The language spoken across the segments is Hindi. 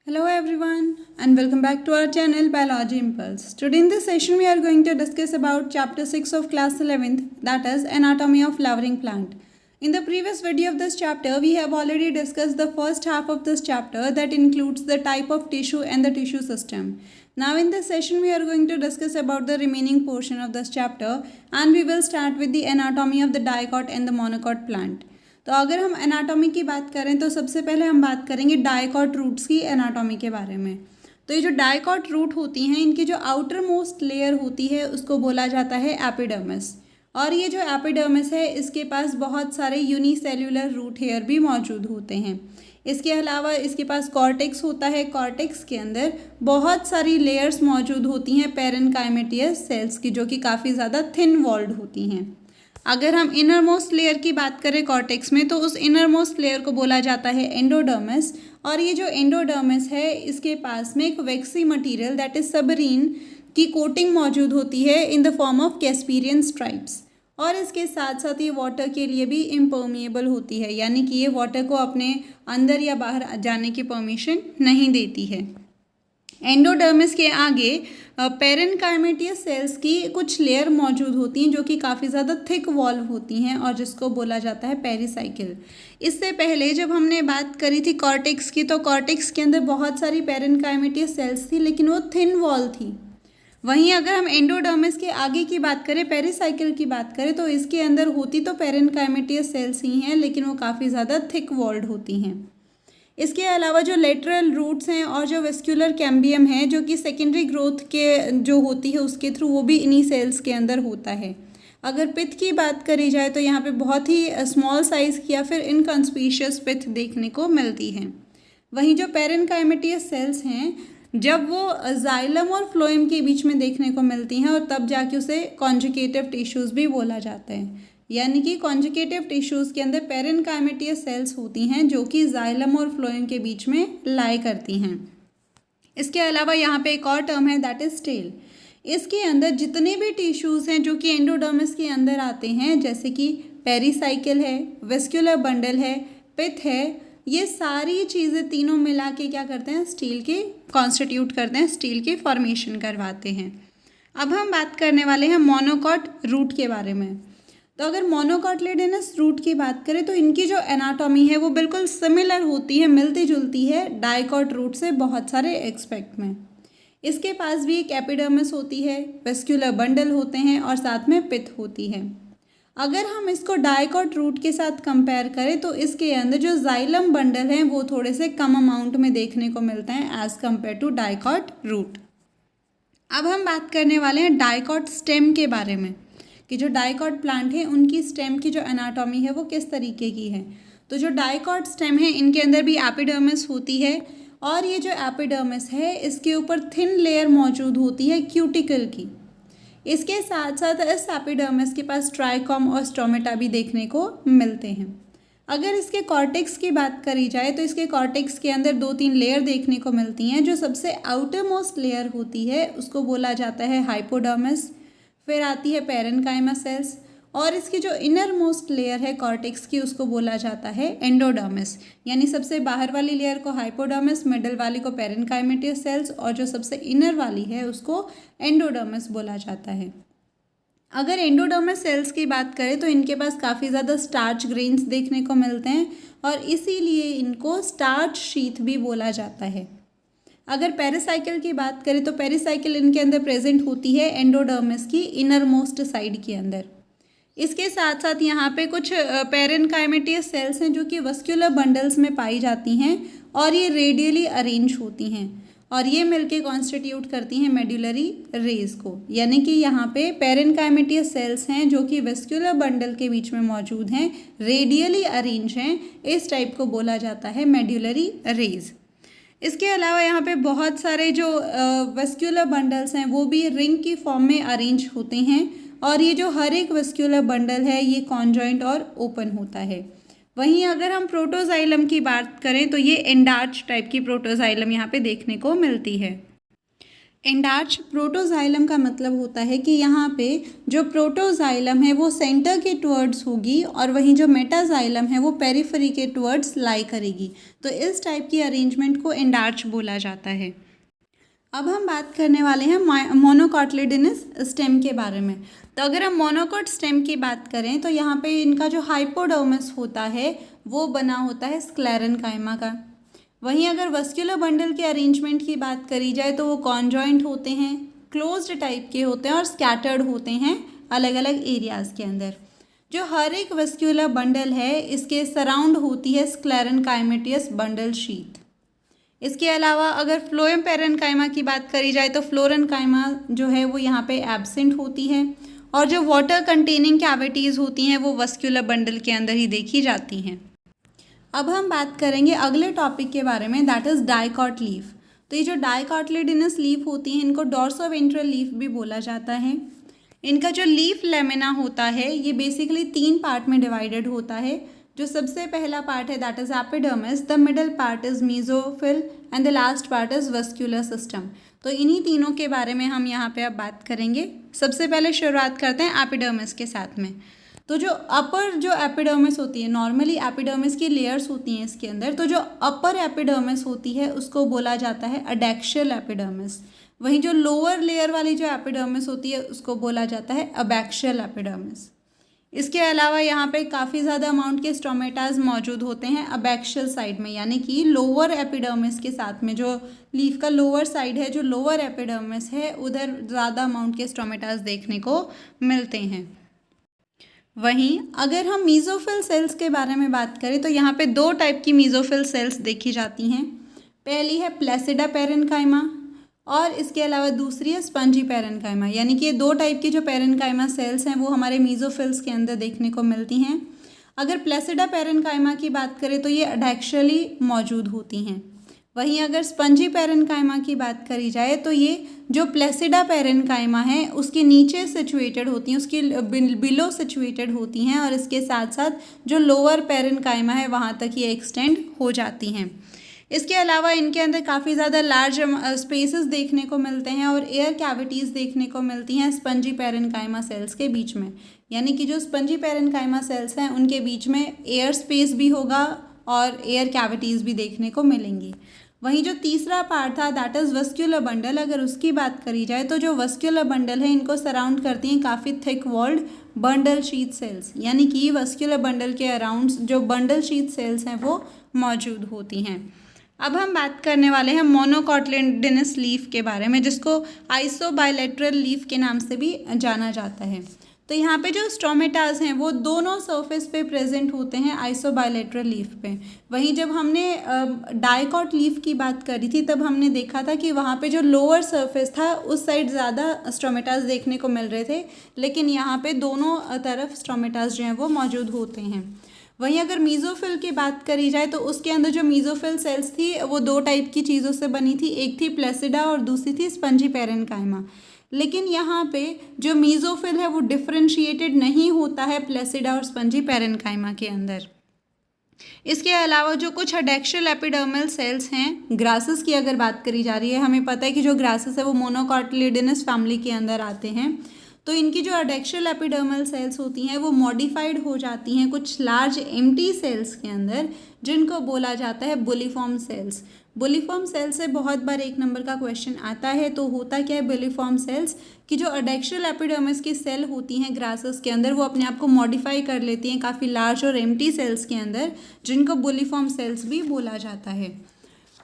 Hello everyone and welcome back to our channel Biology Impulse. Today in this session we are going to discuss about chapter 6 of class 11th, that is Anatomy of Flowering Plant. In the previous video of this chapter we have already discussed the first half of this chapter, that includes the type of tissue and the tissue system. Now in this session we are going to discuss about the remaining portion of this chapter and we will start with the anatomy of the dicot and the monocot plant. तो अगर हम एनाटॉमी की बात करें तो सबसे पहले हम बात करेंगे डाइकॉट रूट्स की एनाटॉमी के बारे में। तो ये जो डाइकॉट रूट होती हैं, इनकी जो आउटर मोस्ट लेयर होती है उसको बोला जाता है एपिडर्मिस। और ये जो एपिडर्मिस है इसके पास बहुत सारे यूनिसेल्युलर रूट हेयर भी मौजूद होते हैं। इसके अलावा इसके पास कॉर्टेक्स होता है। कॉर्टेक्स के अंदर बहुत सारी लेयर्स मौजूद होती हैं पेरेनकाइमेटियस सेल्स की, जो कि काफ़ी ज़्यादा थिन वॉल्ड होती हैं। अगर हम इनर मोस्ट लेयर की बात करें कॉर्टेक्स में, तो उस इनर मोस्ट लेयर को बोला जाता है एंडोडर्मिस। और ये जो एंडोडर्मिस है इसके पास में एक waxy material that is suberin की कोटिंग मौजूद होती है in the form of Casparian stripes. और इसके साथ साथ ये वाटर के लिए भी इम्पर्मिएबल होती है, यानी कि ये वाटर को अपने अंदर या बाहर जाने की परमिशन नहीं देती है। एंडोडर्मिस के आगे पेरेनकाइमेटियस सेल्स की कुछ लेयर मौजूद होती हैं जो कि काफ़ी ज़्यादा थिक वॉल होती हैं और जिसको बोला जाता है पेरिसाइकिल। इससे पहले जब हमने बात करी थी कॉर्टेक्स की, तो कॉर्टेक्स के अंदर बहुत सारी पेरेनकाइमेटियस सेल्स थी लेकिन वो थिन वॉल थी। वहीं अगर हम एंडोडर्मिस के आगे की बात करें, पेरिसाइकिल की बात करें, तो इसके अंदर होती तो पेरेनकाइमेटियस सेल्स ही हैं लेकिन वो काफ़ी ज़्यादा थिक वॉल्ड होती हैं। इसके अलावा जो लेटरल रूट्स हैं और जो वेस्क्यूलर कैम्बियम है, जो कि सेकेंडरी ग्रोथ के जो होती है उसके थ्रू, वो भी इन्हीं सेल्स के अंदर होता है। अगर पिथ की बात करी जाए तो यहाँ पे बहुत ही स्मॉल साइज़ की या फिर इनकॉन्स्पीशियस पिथ देखने को मिलती है। वहीं जो पेरेनकाइमेटियस सेल्स हैं, जब वो जाइलम और फ्लोएम के बीच में देखने को मिलती हैं और तब जाके उसे कॉन्जुगेटिव टिश्यूज़ भी बोला जाता है। यानी कि कॉन्जुगेटिव टिश्यूज़ के अंदर पेरेनकाइमेटियस सेल्स होती हैं जो कि जाइलम और फ्लोएम के बीच में लाई करती हैं। इसके अलावा यहाँ पे एक और टर्म है दैट इज टेल। इसके अंदर जितने भी टिश्यूज़ हैं जो कि एंडोडर्मिस के अंदर आते हैं, जैसे कि पेरिसाइकिल है, वेस्क्यूलर बंडल है, पिथ है, ये सारी चीज़ें तीनों मिला के क्या करते हैं, स्टील के कॉन्स्टिट्यूट करते हैं, स्टील की फॉर्मेशन करवाते हैं। अब हम बात करने वाले हैं मोनोकॉट रूट के बारे में। तो अगर मोनोकॉटिलेडोनस रूट की बात करें तो इनकी जो एनाटॉमी है वो बिल्कुल सिमिलर होती है, मिलती जुलती है डाइकॉट रूट से बहुत सारे एस्पेक्ट में। इसके पास भी एक एपिडर्मिस होती है, वेस्क्यूलर बंडल होते हैं और साथ में पिथ होती है। अगर हम इसको डाइकॉट रूट के साथ कंपेयर करें तो इसके अंदर जो जाइलम बंडल हैं वो थोड़े से कम अमाउंट में देखने को मिलते हैं as compared to dicot root. अब हम बात करने वाले हैं डाइकॉट स्टेम के बारे में कि जो डाइकॉट प्लांट है उनकी स्टेम की जो एनाटॉमी है वो किस तरीके की है। तो जो डाइकॉट स्टेम है इनके अंदर भी एपिडर्मिस होती है और ये जो एपिडर्मिस है इसके ऊपर थिन लेयर मौजूद होती है क्यूटिकल की। इसके साथ साथ इस एपिडर्मिस के पास ट्राइकॉम और स्टोमेटा भी देखने को मिलते हैं। अगर इसके कॉर्टेक्स की बात करी जाए तो इसके कॉर्टेक्स के अंदर 2-3 लेयर देखने को मिलती हैं। जो सबसे आउटर मोस्ट लेयर होती है उसको बोला जाता है हाइपोडर्मिस, फिर आती है पेरेनकाइमा सेल्स और इसकी जो इनर मोस्ट लेयर है कॉर्टेक्स की उसको बोला जाता है एंडोडर्मिस। यानी सबसे बाहर वाली लेयर को हाइपोडर्मिस, मिडल वाली को पेरेनकाइमेटियस सेल्स और जो सबसे इनर वाली है उसको एंडोडर्मिस बोला जाता है। अगर एंडोडर्मिस सेल्स की बात करें तो इनके पास काफ़ी ज़्यादा स्टार्च ग्रेन्स देखने को मिलते हैं और इसीलिए इनको स्टार्च शीथ भी बोला जाता है। अगर पेरिसाइकिल की बात करें तो पेरिसाइकिल इनके अंदर प्रेजेंट होती है एंडोडर्मिस की इनर मोस्ट साइड के अंदर। इसके साथ साथ यहाँ पे कुछ पेरेनकाइमेटियस सेल्स हैं जो कि वस्क्यूलर बंडल्स में पाई जाती हैं और ये रेडियली अरेंज होती हैं और ये मिलके कॉन्स्टिट्यूट करती हैं मेड्यूलरी रेज को। यानी कि यहाँ पे पेरेनकाइमेटियस सेल्स हैं जो कि वेस्क्यूलर बंडल के बीच में मौजूद हैं, रेडियली अरेंज हैं, इस टाइप को बोला जाता है मेड्यूलरी रेज। इसके अलावा यहाँ पे बहुत सारे जो वेस्क्यूलर बंडल्स हैं वो भी रिंग की फॉर्म में अरेंज होते हैं और ये जो हर एक वेस्क्यूलर बंडल है ये कॉन्जॉइंट और ओपन होता है। वहीं अगर हम प्रोटोजाइलम की बात करें तो ये एंडार्च टाइप की प्रोटोजाइलम यहाँ पे देखने को मिलती है। एंडार्च प्रोटोजाइलम का मतलब होता है कि यहाँ पे जो प्रोटोजाइलम है वो सेंटर के टुवर्ड्स होगी और वहीं जो मेटाजाइलम है वो पेरिफेरी के टुवर्ड्स लाई करेगी। तो इस टाइप की अरेंजमेंट को एंडार्च बोला जाता है। अब हम बात करने वाले हैं मोनोकोटिलेडोनस स्टेम के बारे में। तो अगर हम मोनोकोट स्टेम की बात करें तो यहाँ पे इनका जो हाइपोडर्मिस होता है वो बना होता है स्क्लेरेन्काइमा का। वहीं अगर वस्कुलर बंडल के अरेंजमेंट की बात करी जाए तो वो कॉन्जॉइंट होते हैं, क्लोज्ड टाइप के होते हैं और स्कैटर्ड होते हैं अलग अलग एरियाज़ के अंदर। जो हर एक वस्कुलर बंडल है इसके सराउंड होती है स्क्लेरेन्काइमेटियस बंडल शीथ। इसके अलावा अगर फ्लोएम पेरेन्काइमा की बात करी जाए तो फ्लोरेन्काइमा जो है वो यहाँ पे एब्सेंट होती है और जो वाटर कंटेनिंग कैविटीज़ होती हैं वो वस्कुलर बंडल के अंदर ही देखी जाती हैं। अब हम बात करेंगे अगले टॉपिक के बारे में, दैट इज़ डाइकॉट लीफ। तो ये जो डाइकोटिलेडोनस लीफ होती हैं इनको डॉर्सोवेंट्रल लीफ भी बोला जाता है। इनका जो लीफ लेमिना होता है ये बेसिकली 3 पार्ट में डिवाइडेड होता है। जो सबसे पहला पार्ट है that is epidermis, the middle part is mesophyll and the last part is vascular system. तो इन्हीं तीनों के बारे में हम यहाँ पे अब बात करेंगे। सबसे पहले शुरुआत करते हैं एपिडर्मिस के साथ में। तो जो अपर जो एपिडर्मिस होती है, नॉर्मली एपिडर्मिस की लेयर्स होती हैं इसके अंदर, तो जो अपर एपिडर्मिस होती है उसको बोला जाता है अडेक्शियल एपिडर्मिस। वहीं जो लोअर लेयर वाली जो एपिडर्मिस होती है उसको बोला जाता है अबैक्शियल एपिडर्मिस। इसके अलावा यहाँ पे काफ़ी ज़्यादा अमाउंट के स्टोमेटाज मौजूद होते हैं अबैक्शियल साइड में, यानी कि लोअर एपिडर्मिस के साथ में। जो लीफ का लोअर साइड है, जो लोअर एपिडर्मिस है, उधर ज़्यादा अमाउंट के स्टोमेटाज देखने को मिलते हैं। वहीं अगर हम मीजोफिल सेल्स के बारे में बात करें तो यहाँ पे 2 टाइप की मीजोफिल सेल्स देखी जाती हैं। पहली है प्लेसिडा पेरेन्काइमा और इसके अलावा दूसरी है स्पंजी पेरेन्काइमा। यानी कि ये 2 टाइप की जो पेरेन्काइमा सेल्स हैं वो हमारे मीजोफिल्स के अंदर देखने को मिलती हैं। अगर प्लेसिडा पेरेन्काइमा की बात करें तो ये अडेक्शियली मौजूद होती हैं। वहीं अगर स्पंजी पेरेन्काइमा की बात करी जाए तो ये जो प्लेसिडा पेरेन्काइमा है उसके नीचे सिचुएटेड होती हैं, उसकी बिलो सिचुएटेड होती हैं और इसके साथ साथ जो लोअर पेरेन्काइमा है वहाँ तक ये एक्सटेंड हो जाती हैं। इसके अलावा इनके अंदर काफ़ी ज़्यादा लार्ज स्पेसेस देखने को मिलते हैं और एयर कैविटीज़ देखने को मिलती हैं स्पंजी पेरेन्काइमा सेल्स के बीच में। यानी कि जो स्पंजी पेरेन्काइमा सेल्स हैं उनके बीच में एयर स्पेस भी होगा और एयर कैविटीज़ भी देखने को मिलेंगी। वहीं जो तीसरा पार्ट था दैट इज़ वस्कुलर बंडल। अगर उसकी बात करी जाए तो जो वस्कुलर बंडल है इनको सराउंड करती हैं काफ़ी thick walled bundle sheath cells. यानी कि वस्कुलर बंडल के अराउंड जो बंडल शीथ सेल्स हैं वो मौजूद होती हैं। अब हम बात करने वाले हैं मोनोकोटिलेडोनस लीफ के बारे में, जिसको आइसोबाइलेटरल लीफ के नाम से भी जाना जाता है। तो यहाँ पे जो स्टोमेटाज हैं वो दोनों सरफेस पे प्रेजेंट होते हैं आइसोबाइलेटरल लीफ पे। वहीं जब हमने डाइकॉट लीफ की बात करी थी तब हमने देखा था कि वहाँ पे जो लोअर सरफेस था उस साइड ज़्यादा स्टोमेटाज देखने को मिल रहे थे, लेकिन यहाँ पे दोनों तरफ स्टोमेटाज जो हैं वो मौजूद होते हैं। वहीं अगर मीजोफिल की बात करी जाए तो उसके अंदर जो मीजोफिल सेल्स थी वो 2 टाइप की चीज़ों से बनी थी, एक थी प्लेसिडा और दूसरी थी स्पंजी पेरेन्काइमा। लेकिन यहाँ पे जो मीजोफिल है वो डिफरेंशिएटेड नहीं होता है प्लेसिडा और स्पंजी पेरेन्काइमा के अंदर। इसके अलावा जो कुछ अडेक्शियल एपिडर्मल सेल्स हैं, ग्रासेस की अगर बात करी जा रही है, हमें पता है कि जो ग्रासेस है वो मोनोकोटिलेडोनस फैमिली के अंदर आते हैं। तो इनकी जो अडेक्शियल एपिडर्मल सेल्स होती हैं वो मॉडिफाइड हो जाती हैं कुछ लार्ज एम्प्टी सेल्स के अंदर, जिनको बोला जाता है बुलिफॉर्म सेल्स। बुलिफॉर्म सेल्स से बहुत बार 1 नंबर का क्वेश्चन आता है। तो होता क्या है बुलिफॉर्म सेल्स कि जो अडेक्शियल एपिडर्मिस की सेल होती हैं ग्रासेस के अंदर वो अपने आप को मॉडिफाई कर लेती हैं काफ़ी लार्ज और एम्प्टी सेल्स के अंदर, जिनको बुलिफॉर्म सेल्स भी बोला जाता है।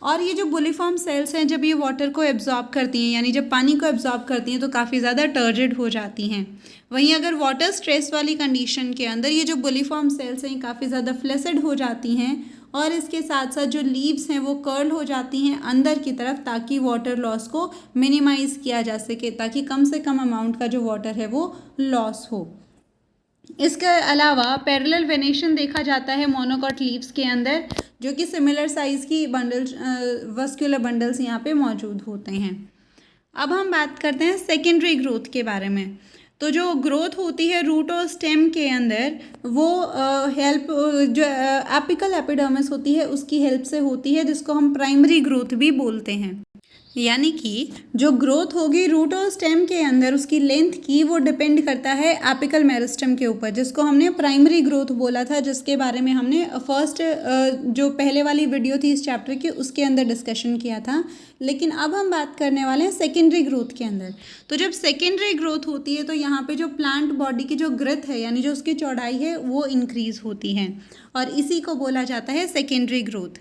और ये जो बुलिफॉर्म सेल्स हैं जब ये वाटर को एब्जॉर्ब करती हैं, यानी जब पानी को एब्जॉर्ब करती हैं तो काफ़ी ज़्यादा टर्जिड हो जाती हैं। वहीं अगर वाटर स्ट्रेस वाली कंडीशन के अंदर ये जो बुलिफॉर्म सेल्स हैं काफ़ी ज़्यादा फ्लेसिड हो जाती हैं और इसके साथ साथ जो लीव्स हैं वो कर्ल हो जाती हैं अंदर की तरफ, ताकि वाटर लॉस को मिनिमाइज़ किया जा सके, ताकि कम से कम अमाउंट का जो वाटर है वो लॉस हो। इसके अलावा पैरेलल वेनेशन देखा जाता है मोनोकोट लीव्स के अंदर, जो कि सिमिलर साइज़ की बंडल्स वस्कुलर बंडल्स यहाँ पे मौजूद होते हैं। अब हम बात करते हैं सेकेंडरी ग्रोथ के बारे में। तो जो ग्रोथ होती है रूट और स्टेम के अंदर वो जो एपिकल एपिडर्मिस होती है उसकी हेल्प से होती है, जिसको हम प्राइमरी ग्रोथ भी बोलते हैं। यानी कि जो ग्रोथ होगी रूट और स्टेम के अंदर उसकी लेंथ की, वो डिपेंड करता है एपिकल मेरिस्टेम के ऊपर, जिसको हमने प्राइमरी ग्रोथ बोला था, जिसके बारे में हमने फर्स्ट जो पहले वाली वीडियो थी इस चैप्टर की उसके अंदर डिस्कशन किया था। लेकिन अब हम बात करने वाले हैं सेकेंडरी ग्रोथ के अंदर। तो जब सेकेंडरी ग्रोथ होती है तो यहाँ पे जो प्लांट बॉडी की जो ग्रोथ है यानी जो उसकी चौड़ाई है वो इंक्रीज होती है, और इसी को बोला जाता है सेकेंडरी ग्रोथ।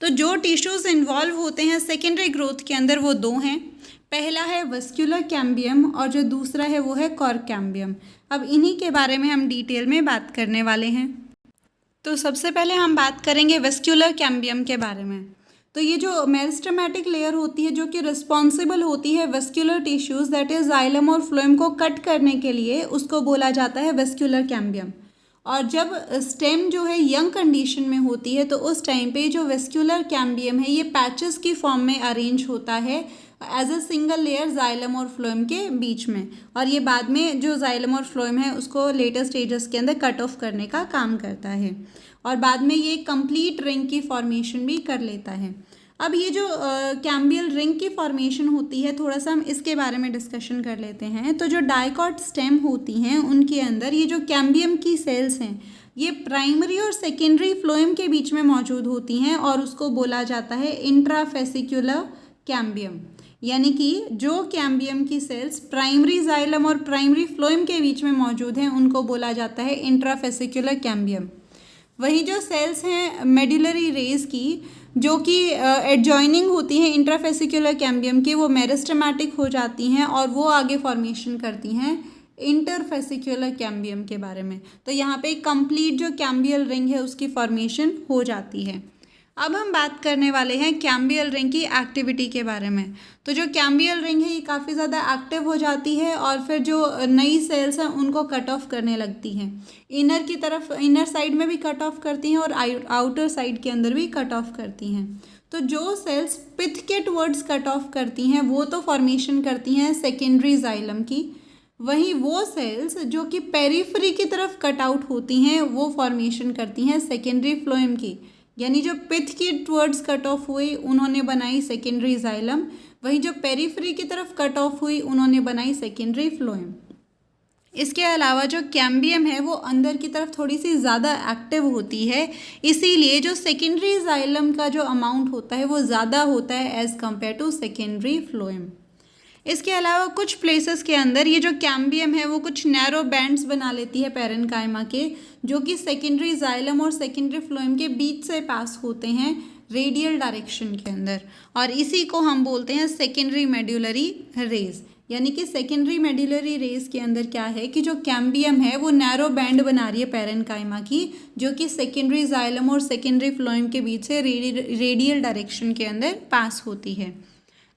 तो जो टिश्यूज़ इन्वॉल्व होते हैं सेकेंडरी ग्रोथ के अंदर वो दो हैं। पहला है वेस्क्यूलर कैम्बियम और जो दूसरा है वो है कॉर्क कैम्बियम। अब इन्हीं के बारे में हम डिटेल में बात करने वाले हैं। तो सबसे पहले हम बात करेंगे वेस्क्यूलर कैम्बियम के बारे में। तो ये जो मेरिस्टेमेटिक लेयर होती है जो कि रिस्पॉन्सिबल होती है vascular tissues that is xylem और फ्लोएम को कट करने के लिए, उसको बोला जाता है वेस्क्यूलर कैम्बियम। और जब स्टेम जो है यंग कंडीशन में होती है तो उस टाइम पे जो वेस्क्यूलर कैम्बियम है ये पैचेस की फॉर्म में अरेंज होता है as a single layer xylem और फ्लोएम के बीच में, और ये बाद में जो जाइलम और फ्लोएम है उसको लेटर स्टेजेस के अंदर कट ऑफ करने का काम करता है, और बाद में ये कंप्लीट रिंग की फॉर्मेशन भी कर लेता है। अब ये जो कैम्बियल रिंग की फॉर्मेशन होती है, थोड़ा सा हम इसके बारे में डिस्कशन कर लेते हैं। तो जो डाइकॉट स्टेम होती हैं उनके अंदर ये जो कैम्बियम की सेल्स हैं ये प्राइमरी और सेकेंडरी फ्लोएम के बीच में मौजूद होती हैं, और उसको बोला जाता है इंट्राफेसिक्युलर कैम्बियम। यानी कि जो कैम्बियम की सेल्स प्राइमरी जाइलम और प्राइमरी फ्लोएम के बीच में मौजूद हैं उनको बोला जाता है इंट्राफेसिक्युलर कैम्बियम। वहीं जो सेल्स हैं मेडुलरी रेस की जो कि एडजॉइनिंग होती हैं इंट्राफेसिक्युलर कैम्बियम की, वो मेरिस्टेमेटिक हो जाती हैं और वो आगे फॉर्मेशन करती हैं इंटरफेसिक्युलर कैम्बियम के बारे में। तो यहाँ पे कंप्लीट जो कैम्बियल रिंग है उसकी फॉर्मेशन हो जाती है। अब हम बात करने वाले हैं कैम्बियल रिंग की एक्टिविटी के बारे में। तो जो कैम्बियल रिंग है ये काफ़ी ज़्यादा एक्टिव हो जाती है और फिर जो नई सेल्स हैं उनको कट ऑफ करने लगती हैं। इनर की तरफ, इनर साइड में भी कट ऑफ करती हैं और आउटर साइड के अंदर भी कट ऑफ करती हैं। तो जो सेल्स पिथ के टुवर्ड्स कट ऑफ करती हैं वो तो फॉर्मेशन करती हैं सेकेंडरी जाइलम की, वहीं वो सेल्स जो कि पेरिफेरी की तरफ कट आउट होती हैं वो फॉर्मेशन करती हैं सेकेंडरी फ्लोएम की। यानी जो पिथ की टुवर्ड्स कट ऑफ हुई उन्होंने बनाई सेकेंडरी जाइलम, वहीं जो पेरिफेरी की तरफ कट ऑफ हुई उन्होंने बनाई सेकेंडरी फ्लोएम। इसके अलावा जो कैम्बियम है वो अंदर की तरफ थोड़ी सी ज़्यादा एक्टिव होती है, इसीलिए जो सेकेंडरी जाइलम का जो अमाउंट होता है वो ज़्यादा होता है as compared to secondary phloem. इसके अलावा कुछ प्लेसेस के अंदर ये जो कैम्बियम है वो कुछ नैरो बैंड्स बना लेती है पैरेन्काइमा के, जो कि सेकेंडरी जाइलम और सेकेंडरी फ्लोएम के बीच से पास होते हैं रेडियल डायरेक्शन के अंदर, और इसी को हम बोलते हैं सेकेंडरी मेडुलरी रेज। यानी कि सेकेंडरी मेडुलरी रेज के अंदर क्या है कि जो कैम्बियम है वो नैरो बैंड बना रही है पैरेन्काइमा की, जो कि सेकेंडरी जाइलम और सेकेंडरी फ्लोएम के बीच से रेडियल डायरेक्शन के अंदर पास होती है।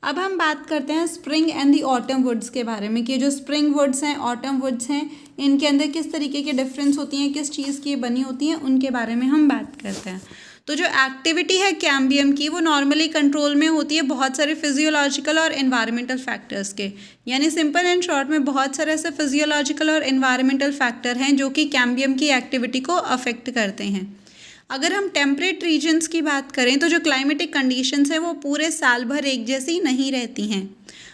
अब हम बात करते हैं spring and the autumn woods के बारे में कि जो स्प्रिंग वुड्स हैं, ऑटम वुड्स हैं, इनके अंदर किस तरीके की डिफरेंस होती हैं, किस चीज़ की बनी होती हैं, उनके बारे में हम बात करते हैं। तो जो एक्टिविटी है कैम्बियम की वो नॉर्मली कंट्रोल में होती है बहुत सारे फिजियोलॉजिकल और एनवायरमेंटल फैक्टर्स के। यानी सिंपल एंड शॉर्ट में बहुत सारे ऐसे फिजियोलॉजिकल और एनवायरमेंटल फैक्टर हैं जो कि कैम्बियम की एक्टिविटी को अफेक्ट करते हैं। अगर हम टेम्परेट रीजन्स की बात करें तो जो क्लाइमेटिक कंडीशंस हैं वो पूरे साल भर एक जैसी नहीं रहती हैं।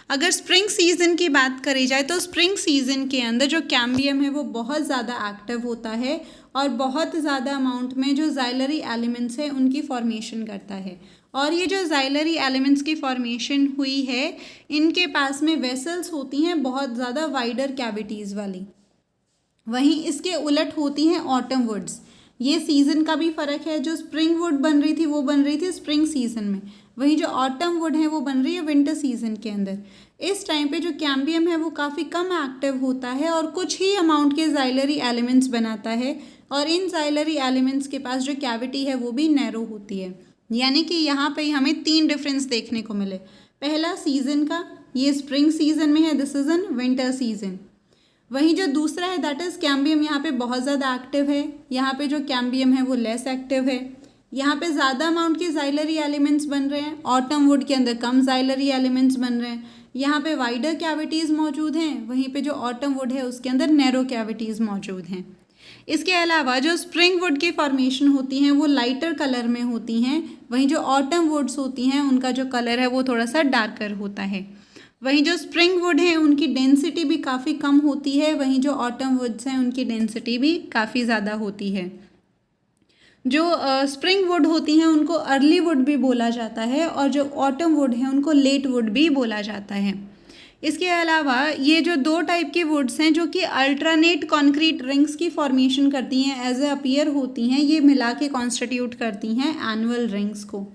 अगर स्प्रिंग सीज़न की बात करी जाए तो स्प्रिंग सीज़न के अंदर जो कैम्बियम है वो बहुत ज़्यादा एक्टिव होता है और बहुत ज़्यादा अमाउंट में जो जाइलरी एलिमेंट्स हैं उनकी फॉर्मेशन करता है। और ये जो जाइलरी एलिमेंट्स की फॉर्मेशन हुई है इनके पास में वेसल्स होती हैं बहुत ज़्यादा वाइडर कैविटीज़ वाली। वहीं इसके उलट होती हैं ऑटम वुड्स। ये सीज़न का भी फ़र्क है, जो स्प्रिंग वुड बन रही थी वो बन रही थी स्प्रिंग सीज़न में, वहीं जो ऑटम वुड है वो बन रही है विंटर सीज़न के अंदर। इस टाइम पे जो कैम्बियम है वो काफ़ी कम एक्टिव होता है और कुछ ही अमाउंट के जाइलरी एलिमेंट्स बनाता है, और इन जाइलरी एलिमेंट्स के पास जो कैविटी है वो भी नैरो होती है। यानी कि यहाँ पे हमें 3 डिफरेंस देखने को मिले। पहला सीज़न का, ये स्प्रिंग सीज़न में है, this is an winter season. वहीं जो दूसरा है दैट इज़ कैम्बियम यहाँ पे बहुत ज़्यादा एक्टिव है, यहाँ पे जो कैम्बियम है वो लेस एक्टिव है। यहाँ पे ज़्यादा अमाउंट के जाइलरी एलिमेंट्स बन रहे हैं, ऑटम वुड के अंदर कम जाइलरी एलिमेंट्स बन रहे हैं। यहाँ पे वाइडर कैविटीज़ मौजूद हैं, वहीं पे जो ऑटम वुड है उसके अंदर नैरो कैविटीज़ मौजूद हैं। इसके अलावा जो स्प्रिंग वुड की फॉर्मेशन होती हैं वो लाइटर कलर में होती हैं, वहीं जो ऑटम वुड्स होती हैं उनका जो कलर है वो थोड़ा सा डार्कर होता है। वहीं जो स्प्रिंग वुड हैं उनकी डेंसिटी भी काफ़ी कम होती है, वहीं जो ऑटम वुड्स हैं उनकी डेंसिटी भी काफ़ी ज़्यादा होती है। जो स्प्रिंग वुड होती हैं उनको अर्ली वुड भी बोला जाता है और जो ऑटम वुड है उनको लेट वुड भी बोला जाता है। इसके अलावा ये जो दो टाइप की वुड्स हैं जो कि अल्टरनेट कॉन्क्रीट रिंग्स की फॉर्मेशन करती हैं, एज ए अपीयर होती हैं, ये मिला के कॉन्स्टिट्यूट करती हैं एनुअल रिंग्स को।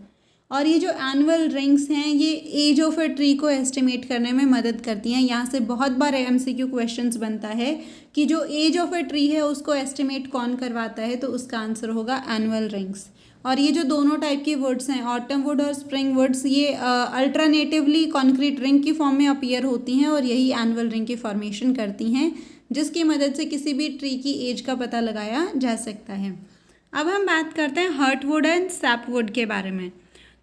और ये जो एनुअल रिंग्स हैं ये एज ऑफ ए ट्री को एस्टिमेट करने में मदद करती हैं। यहाँ से बहुत बार एमसीक्यू क्वेश्चंस बनता है कि जो एज ऑफ ए ट्री है उसको एस्टिमेट कौन करवाता है, तो उसका आंसर होगा एनुअल रिंग्स। और ये जो दोनों टाइप की वुड्स हैं, ऑटम वुड और स्प्रिंग वुड्स, ये अल्टरनेटिवली कॉन्क्रीट रिंग की फॉर्म में अपीयर होती हैं और यही एनुअल रिंग की फॉर्मेशन करती हैं, जिसकी मदद से किसी भी ट्री की एज का पता लगाया जा सकता है। अब हम बात करते हैं हर्टवुड एंड सैपवुड के बारे में।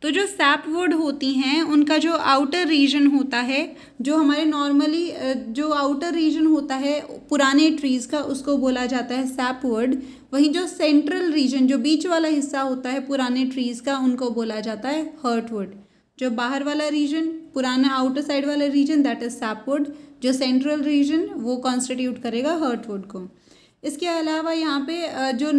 तो जो सैपवुड होती हैं उनका जो आउटर रीजन होता है, जो हमारे नॉर्मली जो आउटर रीजन होता है पुराने ट्रीज़ का, उसको बोला जाता है सैपवुड। वहीं जो सेंट्रल रीजन, जो बीच वाला हिस्सा होता है पुराने ट्रीज़ का, उनको बोला जाता है हर्टवुड। जो बाहर वाला रीजन, पुराना आउटर साइड वाला रीजन, दैट इज सैपवुड। जो सेंट्रल रीजन वो कॉन्स्टिट्यूट करेगा हर्टवुड को। इसके अलावा यहाँ पे जो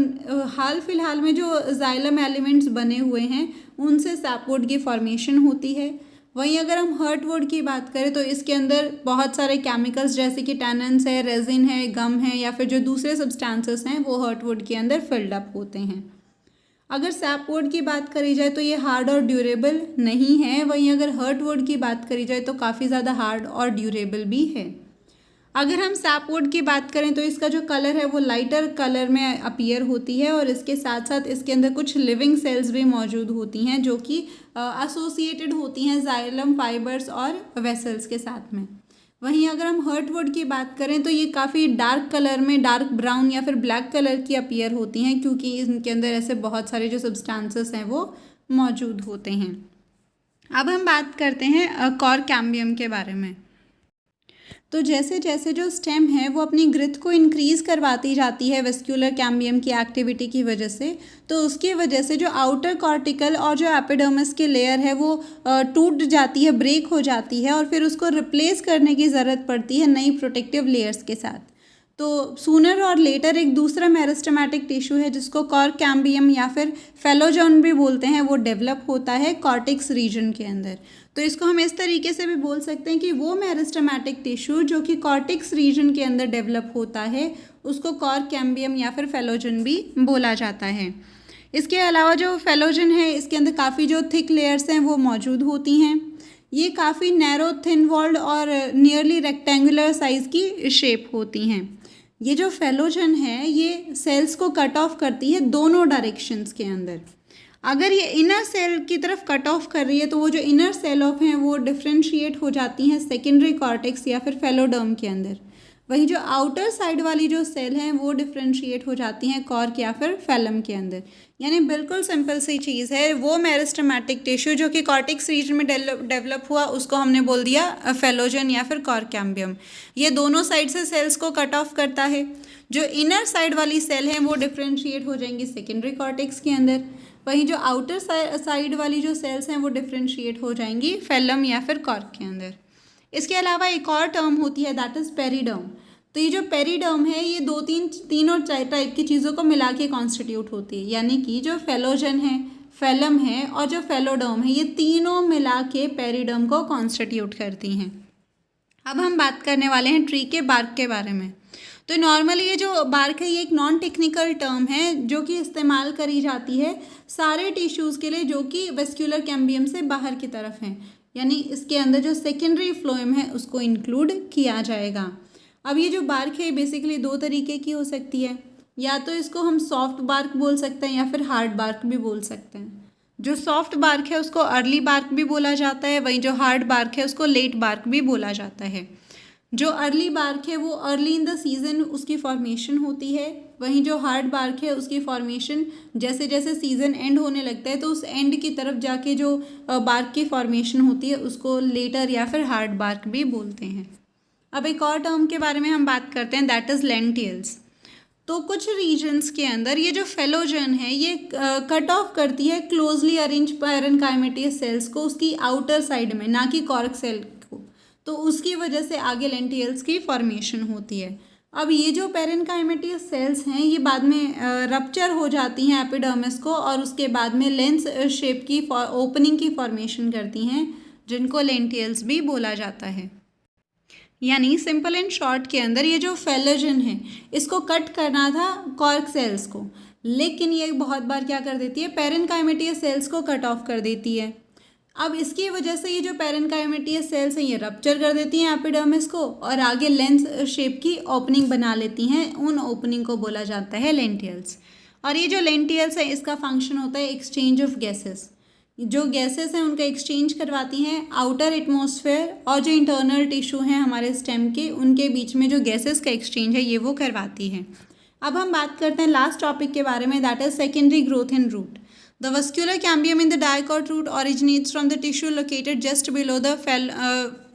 हाल फिलहाल में जो जाइलम एलिमेंट्स बने हुए हैं उनसे सैपवुड की फॉर्मेशन होती है। वहीं अगर हम हर्टवुड की बात करें तो इसके अंदर बहुत सारे केमिकल्स जैसे कि टैनन्स है, रेजिन है, गम है, या फिर जो दूसरे सब्सटेंसेस हैं वो हर्टवुड के अंदर फिल्ड अप होते हैं। अगर सैपवुड की बात करी जाए तो ये हार्ड और ड्यूरेबल नहीं है, वहीं अगर हर्टवुड की बात करी जाए तो काफ़ी ज़्यादा हार्ड और ड्यूरेबल भी है। अगर हम सैपवुड की बात करें तो इसका जो कलर है वो लाइटर कलर में अपीयर होती है और इसके साथ साथ इसके अंदर कुछ लिविंग सेल्स भी मौजूद होती हैं जो कि एसोसिएटेड होती हैं जाइलम फाइबर्स और वेसल्स के साथ में। वहीं अगर हम हर्टवुड की बात करें तो ये काफ़ी डार्क कलर में, डार्क ब्राउन या फिर ब्लैक कलर की अपीयर होती हैं, क्योंकि इनके अंदर ऐसे बहुत सारे जो सब्सटेंसेस हैं वो मौजूद होते हैं। अब हम बात करते हैं कॉर कैम्बियम के बारे में। तो जैसे जैसे जो स्टेम है वो अपनी ग्रोथ को इंक्रीज़ करवाती जाती है वेस्क्यूलर कैम्बियम की एक्टिविटी की वजह से, तो उसकी वजह से जो आउटर कॉर्टिकल और जो एपिडर्मिस की लेयर है वो टूट जाती है, ब्रेक हो जाती है, और फिर उसको रिप्लेस करने की ज़रूरत पड़ती है नई प्रोटेक्टिव लेयर्स के साथ। तो सूनर और लेटर एक दूसरा मेरिस्टेमेटिक टिश्यू है जिसको कॉर कैम्बियम या फिर फेलोजोन भी बोलते हैं, वो डेवलप होता है कॉर्टेक्स रीजन के अंदर। तो इसको हम इस तरीके से भी बोल सकते हैं कि वो मेरिस्टेमेटिक टिश्यू जो कि कॉर्टेक्स रीजन के अंदर डेवलप होता है उसको कॉर कैम्बियम या फिर फेलोजन भी बोला जाता है। इसके अलावा जो फेलोजन है इसके अंदर काफ़ी जो थिक लेयर्स हैं वो मौजूद होती हैं। ये काफ़ी नैरो, थिन वॉल्ड और नियरली रेक्टेंगुलर साइज़ की शेप होती हैं। ये जो फेलोजन है ये सेल्स को कट ऑफ करती है दोनों डायरेक्शंस के अंदर। अगर ये इनर सेल की तरफ कट ऑफ कर रही है तो वो जो इनर सेल ऑफ हैं वो डिफ्रेंशिएट हो जाती हैं सेकेंडरी कॉर्टेक्स या फिर फेलोडर्म के अंदर। वहीं जो आउटर साइड वाली जो सेल हैं वो डिफ्रेंशिएट हो जाती हैं कॉर्क या फिर फैलम के अंदर। यानी बिल्कुल सिंपल सी चीज़ है, वो मेरिस्टेमेटिक टिश्यू जो कि कॉर्टेक्स रीजन में डेवलप हुआ उसको हमने बोल दिया फेलोजन या फिर कॉर कैम्बियम। ये दोनों साइड से सेल्स को कट ऑफ करता है। जो इनर साइड वाली सेल हैं वो डिफ्रेंशिएट हो जाएंगी सेकेंडरी कॉर्टेक्स के अंदर, वहीं जो आउटर साइड वाली जो सेल्स हैं वो डिफ्रेंशिएट हो जाएंगी फैलम या फिर कॉर्क के अंदर। इसके अलावा एक और टर्म होती है दैट इज़ पेरिडर्म। तो ये जो पेरिडर्म है ये तीनों टाइप की चीज़ों को मिला के कॉन्स्टिट्यूट होती है, यानी कि जो फेलोजन है, फैलम है और जो फेलोडर्म है ये तीनों मिला के पेरिडर्म को कॉन्स्टिट्यूट करती हैं। अब हम बात करने वाले हैं ट्री के बार्क के बारे में। तो नॉर्मली ये जो बार्क है ये एक नॉन टेक्निकल टर्म है जो कि इस्तेमाल करी जाती है सारे टिश्यूज़ के लिए जो कि वेस्क्यूलर कैम्बियम से बाहर की तरफ हैं, यानी इसके अंदर जो सेकेंडरी फ्लोएम है उसको इंक्लूड किया जाएगा। अब ये जो बार्क है बेसिकली दो तरीके की हो सकती है, या तो इसको हम सॉफ्ट बार्क बोल सकते हैं या फिर हार्ड बार्क भी बोल सकते हैं। जो सॉफ्ट बार्क है उसको अर्ली बार्क भी बोला जाता है, वहीं जो हार्ड बार्क है उसको लेट बार्क भी बोला जाता है। जो अर्ली बार्क है वो अर्ली इन द सीज़न उसकी फॉर्मेशन होती है, वहीं जो हार्ड बार्क है उसकी फॉर्मेशन जैसे जैसे सीज़न एंड होने लगता है तो उस एंड की तरफ जाके जो बार्क की फॉर्मेशन होती है उसको लेटर या फिर हार्ड बार्क भी बोलते हैं। अब एक और टर्म के बारे में हम बात करते हैं दैट इज़ लेंटिल्स। तो कुछ रीजन्स के अंदर ये जो फेलोजन है ये कट ऑफ करती है क्लोजली अरेंज पैरेन्काइमेटियस सेल्स को उसकी आउटर साइड में, ना कि कॉर्क सेल को। तो उसकी वजह से आगे लेंटियल्स की फॉर्मेशन होती है। अब ये जो पैरेन्काइमेटियस सेल्स हैं ये बाद में रप्चर हो जाती हैं एपिडर्मिस को और उसके बाद में लेंस शेप की ओपनिंग की फॉर्मेशन करती हैं, जिनको लेंटियल्स भी बोला जाता है। यानी सिंपल एंड शॉर्ट के अंदर ये जो फेलोजन है इसको कट करना था कॉर्क सेल्स को, लेकिन ये बहुत बार क्या कर देती है, पैरेन्काइमेटियस सेल्स को कट ऑफ कर देती है। अब इसकी वजह से ये जो पैरेन्काइमेटियस सेल्स हैं ये रप्चर कर देती हैं एपिडर्मिस को और आगे लेंस शेप की ओपनिंग बना लेती हैं। उन ओपनिंग को बोला जाता है लेंटियल्स। और ये जो लेंटियल्स है इसका फंक्शन होता है एक्सचेंज ऑफ गैसेस। जो गैसेस हैं उनका एक्सचेंज करवाती हैं आउटर एटमॉस्फेयर और जो इंटरनल टिश्यू हैं हमारे स्टेम के, उनके बीच में जो गैसेस का एक्सचेंज है ये वो करवाती हैं। अब हम बात करते हैं लास्ट टॉपिक के बारे में, that is secondary growth in root. The vascular cambium in the dicot root originates from the tissue located just below the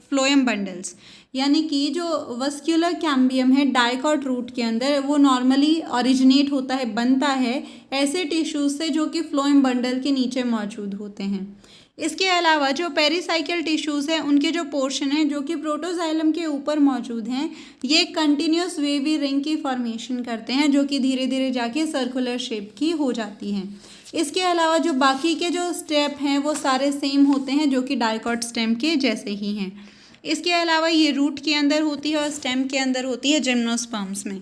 phloem bundles. यानी कि जो वस्क्यूलर कैम्बियम है डाइकॉट रूट के अंदर वो नॉर्मली ओरिजिनेट होता है, बनता है ऐसे टिश्यूज से जो कि फ्लोएम बंडल के नीचे मौजूद होते हैं। इसके अलावा जो पेरिसाइकिल टिश्यूज़ हैं उनके जो पोर्शन हैं जो कि प्रोटोजाइलम के ऊपर मौजूद हैं ये कंटिन्यूस वेवी रिंग की फॉर्मेशन करते हैं जो कि धीरे धीरे जाके सर्कुलर शेप की हो जाती हैं। इसके अलावा जो बाकी के जो स्टेप हैं वो सारे सेम होते हैं जो कि डाइकॉट स्टेम के जैसे ही हैं। इसके अलावा ये रूट के अंदर होती है और स्टेम के अंदर होती है जिम्नोस्पर्म्स में।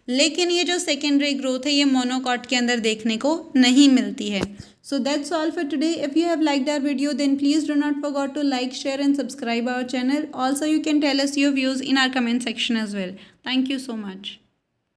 लेकिन ये जो सेकेंडरी ग्रोथ है ये मोनोकॉट के अंदर देखने को नहीं मिलती है। So that's all for today. If you have liked our video then please do not forget to like, share and subscribe our channel. Also you can tell us your views in our comment section as well. Thank you so much.